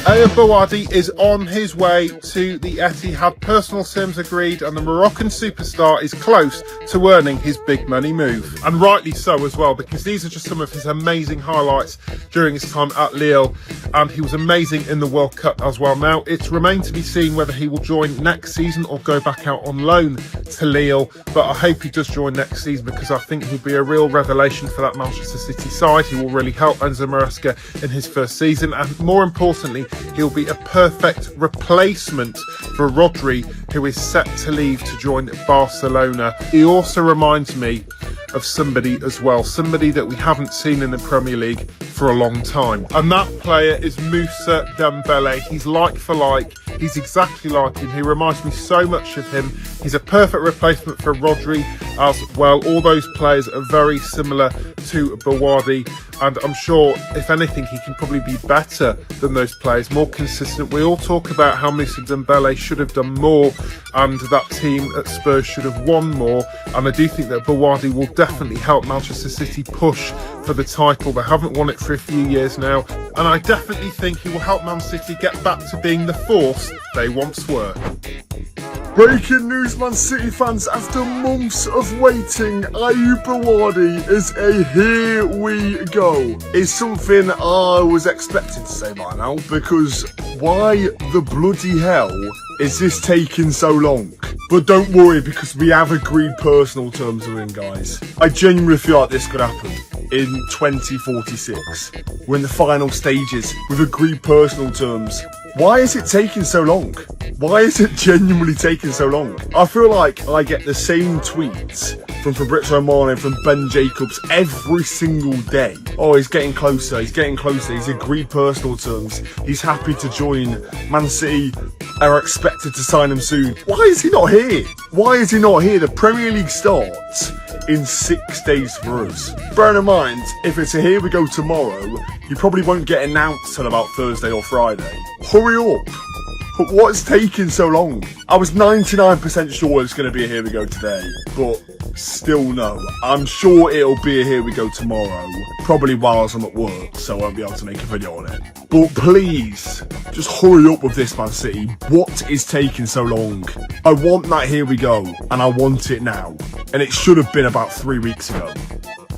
Ayyoub Bouaddi is on his way to the Etihad. Personal terms agreed, and the Moroccan superstar is close to earning his big money move. And rightly so as well, because these are just some of his amazing highlights during his time at Lille, and he was amazing in the World Cup as well. Now, it's remained to be seen whether he will join next season or go back out on loan to Lille, but I hope he does join next season because I think he'll be a real revelation for that Manchester City side. He will really help Enzo Maresca in his first season, and more importantly, he'll be a perfect replacement for Rodri, who is set to leave to join Barcelona. He also reminds me of somebody as well, somebody that we haven't seen in the Premier League for a long time, and that player is Moussa Dembele. He's like for like, he's exactly like him. He reminds me so much of him. He's a perfect replacement for Rodri as well. All those players are very similar to Bouaddi, and I'm sure if anything he can probably be better than those players, more consistent. We all talk about how Moussa Dembele should have done more and that team at Spurs should have won more, and I do think that Bouaddi will definitely help Manchester City push for the title. They haven't won it for a few years now, and I definitely think he will help Man City get back to being the force they once were. Breaking news, Man City fans, after months of waiting, Ayyoub Bouaddi is a here we go. It's something I was expected to say by now, because why the bloody hell is this taking so long? But don't worry, because we have agreed personal terms with him, guys. I genuinely feel like this could happen in 2046. We're in the final stages with agreed personal terms. Why is it taking so long? Why is it genuinely taking so long? I feel like I get the same tweets from Fabrizio Romano and from Ben Jacobs every single day. Oh, he's getting closer, he's getting closer, he's agreed personal terms, he's happy to join, Man City are expected to sign him soon. Why is he not here? Why is he not here? The Premier League starts in 6 days for us. Bearing in mind, if it's a here we go tomorrow, you probably won't get announced till about Thursday or Friday. Hurry up. But what's taking so long? I was 99% sure it's going to be a here we go today, but still no. I'm sure it'll be a here we go tomorrow, probably whilst I'm at work, so I won't be able to make a video on it. But please, just hurry up with this, Man City. What is taking so long? I want that here we go, and I want it now. And it should have been about 3 weeks ago.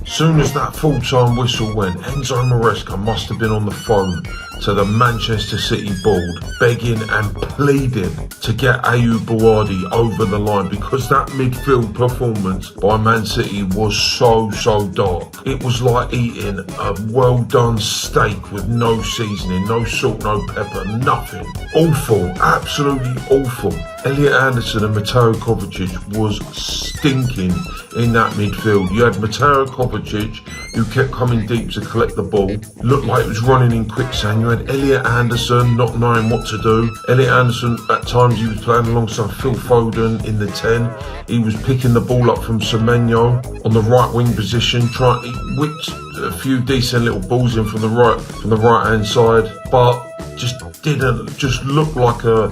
Soon as that full-time whistle went, Enzo Maresca must have been on the phone to the Manchester City board, begging and pleading to get Ayyoub Bouaddi over the line, because that midfield performance by Man City was so dark. It was like eating a well-done steak with no seasoning, no salt, no pepper, nothing. Awful, absolutely awful. Elliot Anderson and Mateo Kovacic was stinking in that midfield. You had Mateo Kovacic, who kept coming deep to collect the ball, looked like it was running in quicksand. You had Elliot Anderson not knowing what to do. Elliot Anderson, at times he was playing alongside Phil Foden in the 10. He was picking the ball up from Semenyo on the right wing position, he whipped a few decent little balls in from the right hand side, but just looked like a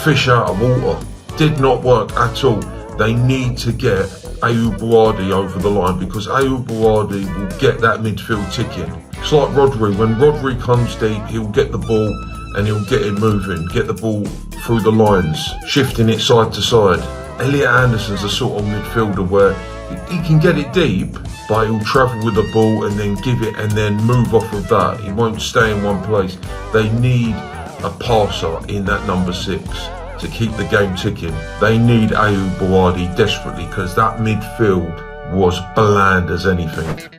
fish out of water. Did not work at all. They need to get Ayyoub Bouaddi over the line, because Ayyoub Bouaddi will get that midfield ticking. It's like Rodri. When Rodri comes deep, he'll get the ball and he'll get it moving, get the ball through the lines, shifting it side to side. Elliot Anderson's a sort of midfielder where he can get it deep, but he'll travel with the ball and then give it and then move off of that. He won't stay in one place. They need a passer in that number 6 to keep the game ticking. They need Ayyoub Bouaddi desperately, because that midfield was bland as anything.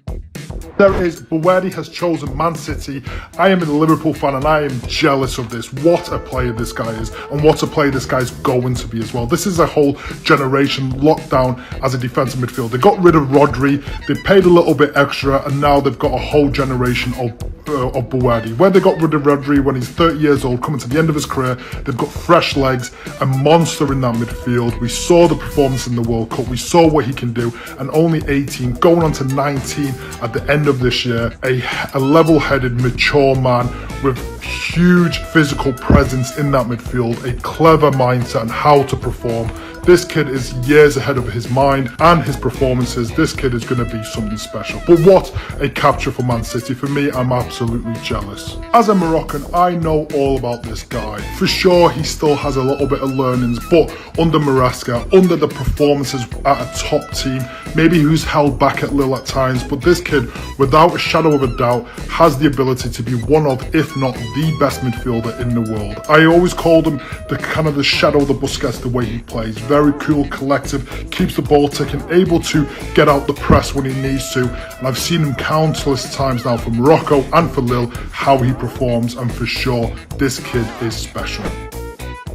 There it is, Bouaddi has chosen Man City. I am a Liverpool fan and I am jealous of this. What a player this guy is, and what a player this guy's going to be as well. This is a whole generation locked down as a defensive midfield. They got rid of Rodri, they paid a little bit extra, and now they've got a whole generation of Bouaddi. When they got rid of Rodri when he's 30 years old, coming to the end of his career, they've got fresh legs, a monster in that midfield. We saw the performance in the World Cup, we saw what he can do, and only 18, going on to 19 at the end of this year, a level-headed, mature man with huge physical presence in that midfield, a clever mindset on how to perform. This kid is years ahead of his mind and his performances. This kid is going to be something special. But what a capture for Man City. For me, I'm absolutely jealous. As a Moroccan, I know all about this guy. For sure, he still has a little bit of learnings, but under Maresca, under the performances at a top team, maybe he was held back at Lille at times, but this kid, without a shadow of a doubt, has the ability to be one of, if not the best midfielder in the world. I always called him the kind of the shadow of the Busquets, the way he plays. Very cool, collective, keeps the ball ticking, able to get out the press when he needs to. And I've seen him countless times now for Morocco and for Lille, how he performs, and for sure, this kid is special.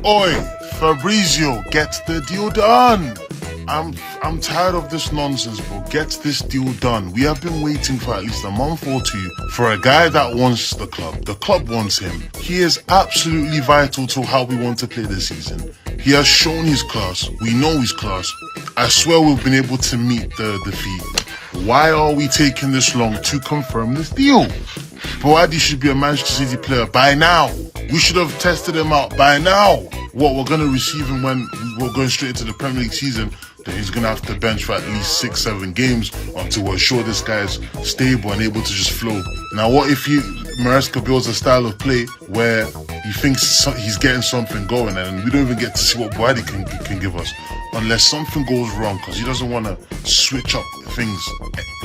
Oi, Fabrizio, get the deal done. I'm tired of this nonsense, bro. Get this deal done. We have been waiting for at least a month or two for a guy that wants the club. The club wants him. He is absolutely vital to how we want to play this season. He has shown his class. We know his class. I swear we've been able to meet the fee. Why are we taking this long to confirm this deal? Bouaddi should be a Manchester City player by now. We should have tested him out by now. What we're going to receive him when we're going straight into the Premier League season, then he's going to have to bench for at least 6-7 games until we're sure this guy is stable and able to just flow. Now, what if Maresca builds a style of play where he thinks he's getting something going and we don't even get to see what Bouaddi can give us unless something goes wrong because he doesn't want to switch up things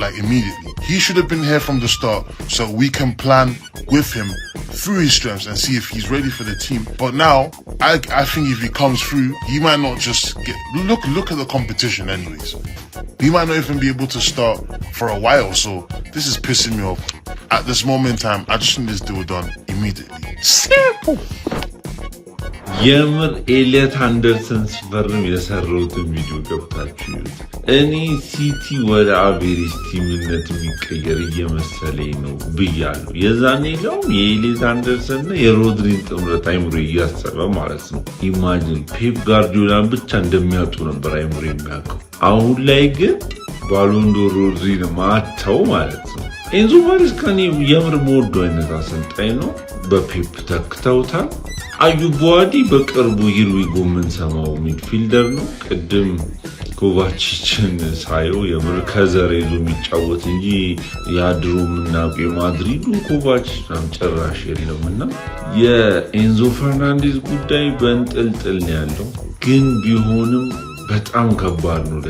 like immediately. He should have been here from the start so we can plan with him through his strengths and see if he's ready for the team. But now, I think if he comes through, he might not just look at the competition anyways. He might not even be able to start for a while, so this is pissing me off. At this moment in time, I just need this deal done immediately. Simple! የምር ኤሊየት አንደርሰን ሲፈርም የሰራሁትን ቪዲዮ ገብታችሁ እኔ ሲቲ ወደ አቬሬጅ ቲምነት የሚቀየር እየመሰለኝ ነው ብያለሁ። የዛኔ ነው የኤሊየት አንደርሰን እና የሮድሪን ጥምረት አይምሮ እያሰበ ማለት ነው። ኢማጂን ፔፕ ጋርዲዮላን ብቻ እንደሚያጡ ነበር አይምሮ የሚያውቀው። አሁን ላይ ግን ባሎንዶር ሮድሪን ማታው ማለት ነው። ኤንዞ ማሬስካን የምር ሞዶ አይነት አሰልጣኝ ነው። በፔፕ ተክተውታል። አዩብ ቡአዲ በቅርቡ ሂርዊጎ የምንሰማው ሚድፊልደር ነው። ቅድም ኮቫቺችን ሳየው የምር ከዘር ይዞ የሚጫወት እንጂ ያድሮ የምናውቀው የማድሪዱ ኮቫቺች ጭራሽ የለምና የኤንዞ ፈርናንዴዝ ጉዳይ በእንጥልጥል ነው ያለው። ግን ቢሆንም በጣም ከባድ ነው።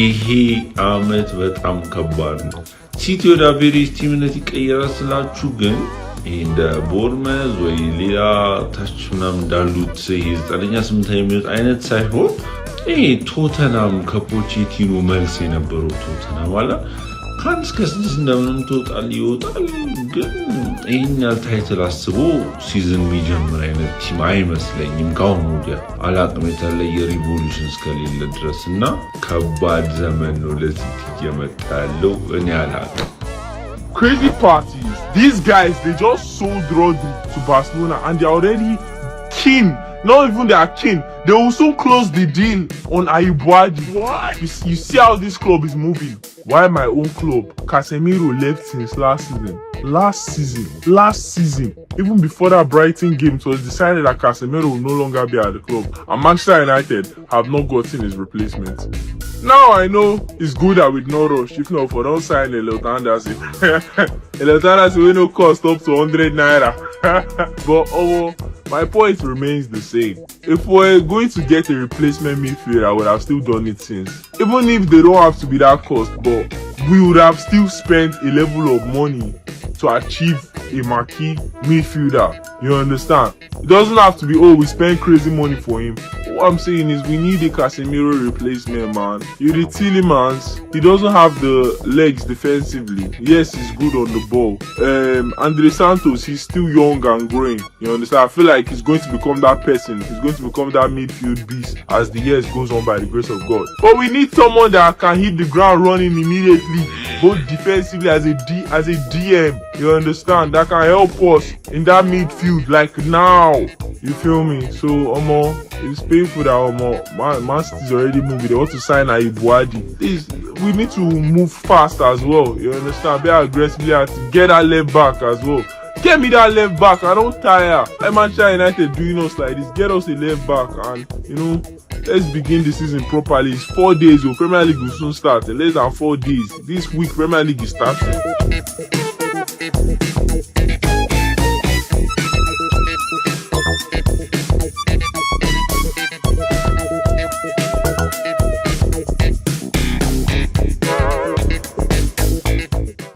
ይሄ አመት በጣም ከባድ ነው። ሲቲ ወደ አቬሬጅ ቲምነት ይቀየራል ስላችሁ ግን እንደ ቦርመዝ ወይ ሌላ ታች ምናምን እንዳሉት የዘጠነኛ ስምንተኛ የሚወጣ አይነት ሳይሆን ቶተናም ከፖቼቲኖ መልስ የነበረው ቶተናም አላ ከአንድ እስከ 6 እንደምንም ይወጣል። ግን ይህን ያህል ታይትል አስቦ ሲዝን የሚጀምር አይነት ቲም አይመስለኝም። ከአሁኑ ወዲያ አላቅም የተለየ ሪቮሉሽን እስከሌለ ድረስ እና ከባድ ዘመን ነው ለሲቲ እየመጣ ያለው። እኔ አላቅም። Crazy parties. These guys, they just sold Rodri to Barcelona and they're already keen. Not even they are keen. They will soon close the deal on Ayyoub Bouaddi. What? You see how this club is moving. Why my own club? Casemiro left since last season. Even before that Brighton game, it was decided that Casemiro will no longer be at the club. And Manchester United have not gotten his replacement. Now I know it's good that with no rush. If not, for don't sign Ayyoub Anderson. Ayyoub Anderson will no cost up to 100 naira. But my point remains the same. If we're going to get a replacement midfielder, I would have still done it since. Even if they don't have to be that cost, but we would have still spent a level of money to achieve a marquee midfielder. You understand? It doesn't have to be, we spend crazy money for him. What I'm saying is we need a Casemiro replacement, man. You're the Tielemans. He doesn't have the legs defensively. Yes, he's good on the ball. Andre Santos, he's still young and growing. You understand? I feel like he's going to become that person. He's going to become that midfield beast as the years goes on by the grace of God. But we need someone that can hit the ground running immediately, both defensively as a DM. You understand? That can help us in that midfield like now. You feel me? So, it's painful that Man City's already moving. They want to sign Ayyoub Bouaddi. We need to move fast as well. You understand? Be aggressively to get that left back as well. Get me that left back. I don't tire. Let Manchester United doing us like this. Get us a left back and, you know, let's begin the season properly. It's 4 days. Premier League will soon start. In less than 4 days. This week, Premier League is starting.